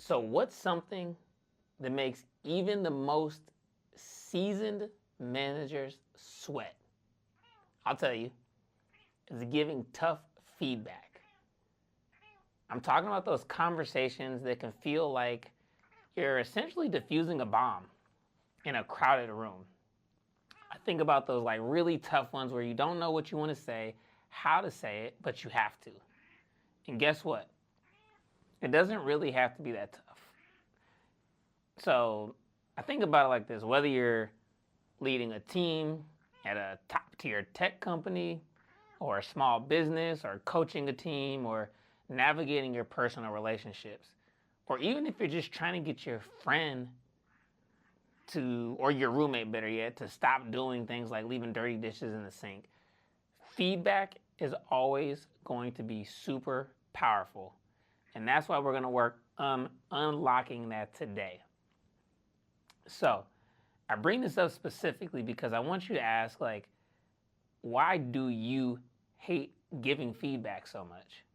So, what's something that makes even the most seasoned managers sweat? I'll tell you, it's giving tough feedback. I'm talking about those conversations that can feel like you're essentially diffusing a bomb in a crowded room. I think about those like really tough ones where you don't know what you want to say, how to say it, but you have to. And guess what? It doesn't really have to be that tough. So I think about it like this: whether you're leading a team at a top tier tech company, or a small business, or coaching a team, or navigating your personal relationships, or even if you're just trying to get your friend to, or your roommate better yet, to stop doing things like leaving dirty dishes in the sink. Feedback is always going to be super powerful. And that's why we're going to work on unlocking that today. So I bring this up specifically because I want you to ask, like, why do you hate giving feedback so much?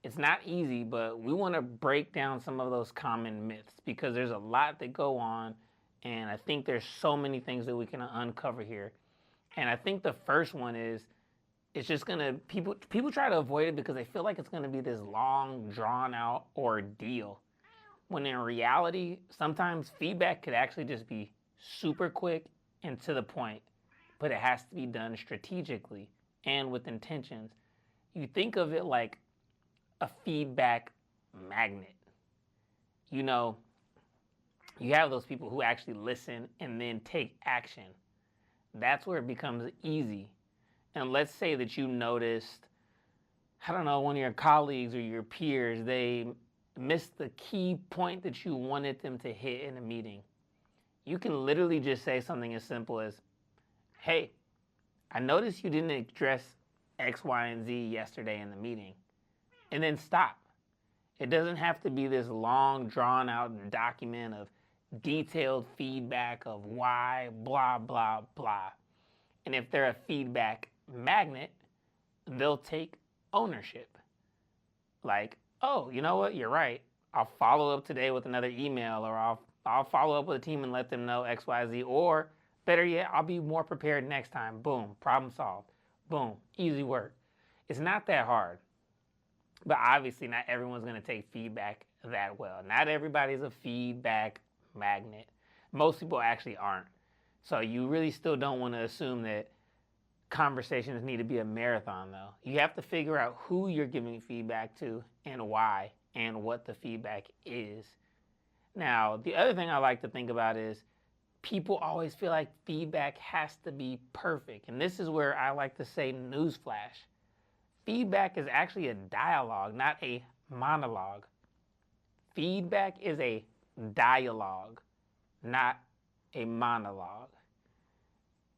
It's not easy, but we want to break down some of those common myths because there's a lot that go on, and I think there's so many things that we can uncover here. And I think the first one is it's just gonna people try to avoid it because they feel like it's gonna be this long, drawn out ordeal. When in reality, sometimes feedback could actually just be super quick and to the point, but it has to be done strategically and with intentions. You think of it like a feedback magnet. You know, you have those people who actually listen and then take action. That's where it becomes easy. And let's say that you noticed, I don't know, one of your colleagues or your peers, they missed the key point that you wanted them to hit in a meeting. You can literally just say something as simple as, hey, I noticed you didn't address X, Y, and Z yesterday in the meeting. And then stop. It doesn't have to be this long, drawn out document of detailed feedback of why, blah, blah, blah. And if they're a feedback magnet, they'll take ownership. Like, oh, you know what? You're right. I'll follow up today with another email, or I'll follow up with a team and let them know X, Y, Z. Or better yet, I'll be more prepared next time. Boom, problem solved. Boom, easy work. It's not that hard. But obviously, not everyone's going to take feedback that well. Not everybody's a feedback magnet. Most people actually aren't. So you really still don't want to assume that conversations need to be a marathon, though. You have to figure out who you're giving feedback to and why and what the feedback is. Now, the other thing I like to think about is people always feel like feedback has to be perfect. And this is where I like to say newsflash. Feedback is actually a dialogue, not a monologue. Feedback is a dialogue, not a monologue.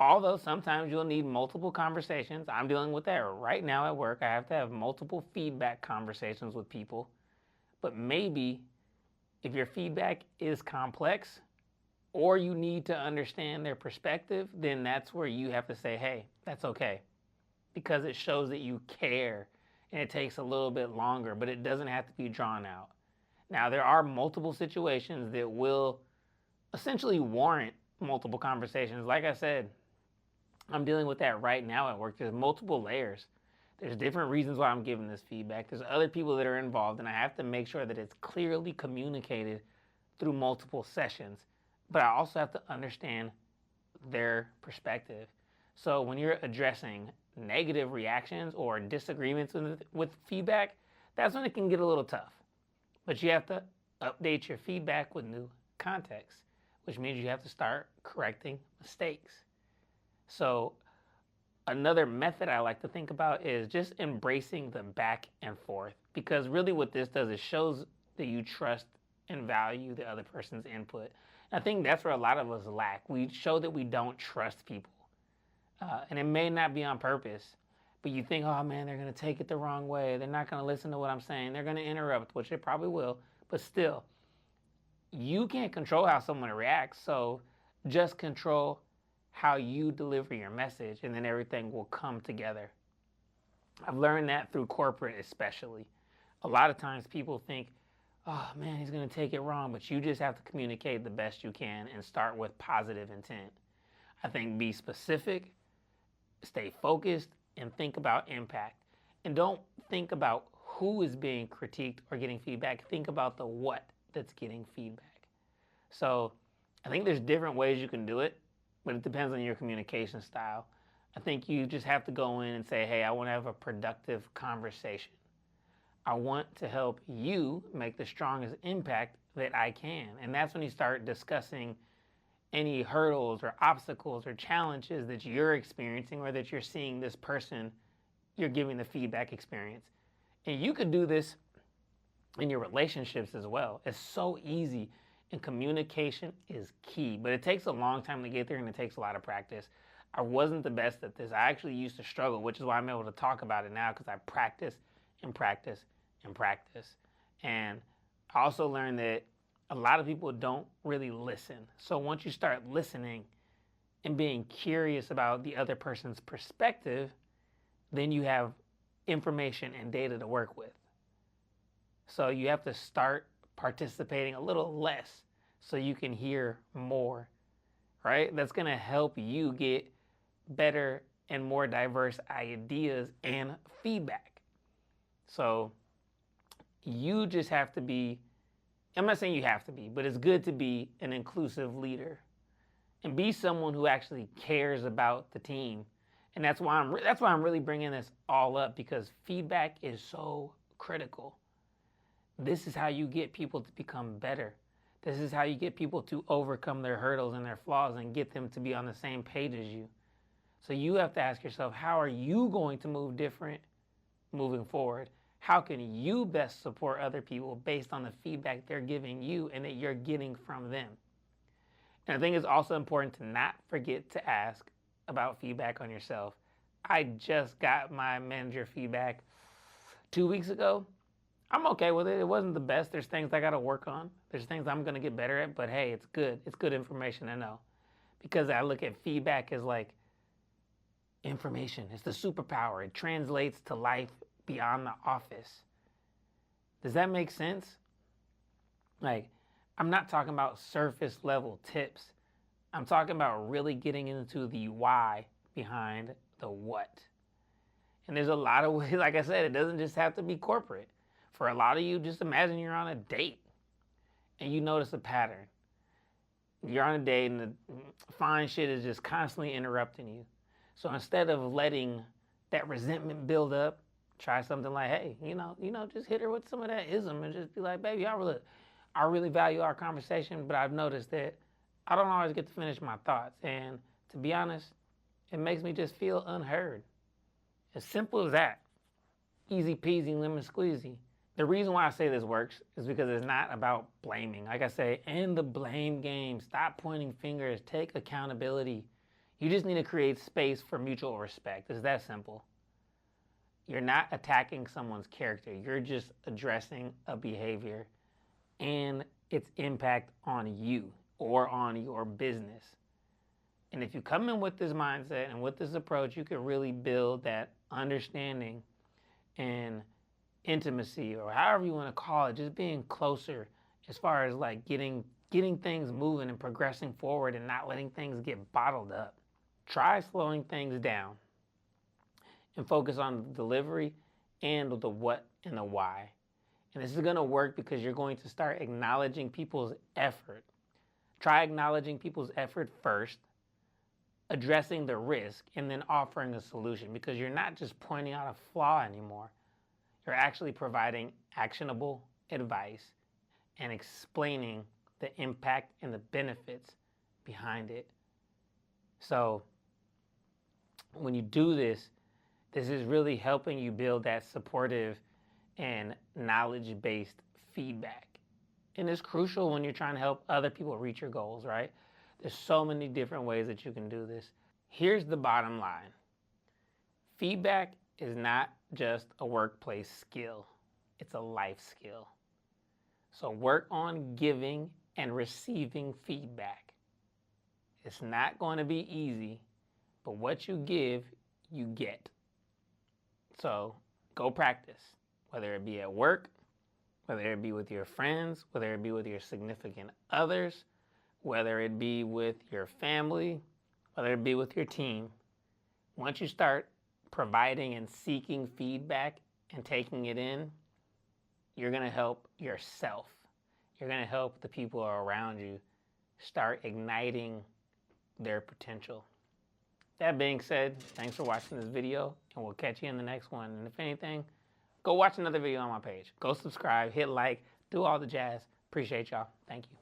Although sometimes you'll need multiple conversations. I'm dealing with that right now at work. I have to have multiple feedback conversations with people. But maybe if your feedback is complex or you need to understand their perspective, then that's where you have to say, hey, that's okay. Because it shows that you care, and it takes a little bit longer, but it doesn't have to be drawn out. Now, there are multiple situations that will essentially warrant multiple conversations. Like I said, I'm dealing with that right now at work. There's multiple layers. There's different reasons why I'm giving this feedback. There's other people that are involved, and I have to make sure that it's clearly communicated through multiple sessions. But I also have to understand their perspective. So when you're addressing negative reactions or disagreements with feedback, that's when it can get a little tough. But you have to update your feedback with new context, which means you have to start correcting mistakes. So another method I like to think about is just embracing the back and forth, because really what this does is shows that you trust and value the other person's input. And I think that's where a lot of us lack. We show that we don't trust people. And it may not be on purpose, but you think, oh man, they're going to take it the wrong way. They're not going to listen to what I'm saying. They're going to interrupt, which they probably will. But still, you can't control how someone reacts. So just control how you deliver your message, and then everything will come together. I've learned that through corporate especially. A lot of times people think, oh man, he's going to take it wrong. But you just have to communicate the best you can and start with positive intent. I think be specific, stay focused, and think about impact. And don't think about who is being critiqued or getting feedback. Think about the what that's getting feedback. So I think there's different ways you can do it, but it depends on your communication style. I think you just have to go in and say, hey, I want to have a productive conversation. I want to help you make the strongest impact that I can. And that's when you start discussing any hurdles or obstacles or challenges that you're experiencing or that you're seeing this person you're giving the feedback experience. And you could do this in your relationships as well. It's so easy, and communication is key, but it takes a long time to get there and it takes a lot of practice. I wasn't the best at this. I actually used to struggle, which is why I'm able to talk about it now, because I practice and practice and practice. And I also learned that a lot of people don't really listen. So once you start listening and being curious about the other person's perspective, then you have information and data to work with. So you have to start participating a little less so you can hear more, right? That's going to help you get better and more diverse ideas and feedback. So you just have to be, I'm not saying you have to be, but it's good to be an inclusive leader and be someone who actually cares about the team. And that's why I'm really bringing this all up, because feedback is so critical. This is how you get people to become better. This is how you get people to overcome their hurdles and their flaws and get them to be on the same page as you. So you have to ask yourself, how are you going to move different moving forward? How can you best support other people based on the feedback they're giving you and that you're getting from them? And I think it's also important to not forget to ask about feedback on yourself. I just got my manager feedback 2 weeks ago. I'm okay with it. It wasn't the best. There's things I got to work on. There's things I'm going to get better at, but hey, it's good. It's good information to know, because I look at feedback as like information. It's the superpower. It translates to life beyond the office. Does that make sense? Like, I'm not talking about surface level tips. I'm talking about really getting into the why behind the what. And there's a lot of ways, like I said, it doesn't just have to be corporate. For a lot of you, just imagine you're on a date and you notice a pattern. You're on a date and the fine shit is just constantly interrupting you. So instead of letting that resentment build up, try something like, hey, just hit her with some of that ism and just be like, baby, I really value our conversation, but I've noticed that I don't always get to finish my thoughts. And to be honest, it makes me just feel unheard. As simple as that. Easy peasy, lemon squeezy. The reason why I say this works is because it's not about blaming. Like I say, end the blame game. Stop pointing fingers. Take accountability. You just need to create space for mutual respect. It's that simple. You're not attacking someone's character. You're just addressing a behavior and its impact on you or on your business. And if you come in with this mindset and with this approach, you can really build that understanding and intimacy, or however you want to call it, just being closer as far as like getting things moving and progressing forward and not letting things get bottled up. Try slowing things down and focus on the delivery and the what and the why. And this is going to work because you're going to start acknowledging people's effort. Try acknowledging people's effort first, addressing the risk, and then offering a solution, because you're not just pointing out a flaw anymore. You're actually providing actionable advice and explaining the impact and the benefits behind it. So when you do this, this is really helping you build that supportive and knowledge-based feedback. And it's crucial when you're trying to help other people reach your goals, right? There's so many different ways that you can do this. Here's the bottom line. Feedback is not just a workplace skill. It's a life skill. So work on giving and receiving feedback. It's not going to be easy, but what you give, you get. So go practice, whether it be at work, whether it be with your friends, whether it be with your significant others, whether it be with your family, whether it be with your team. Once you start providing and seeking feedback and taking it in, you're going to help yourself. You're going to help the people around you start igniting their potential. That being said, thanks for watching this video, and we'll catch you in the next one. And if anything, go watch another video on my page. Go subscribe, hit like, do all the jazz. Appreciate y'all. Thank you.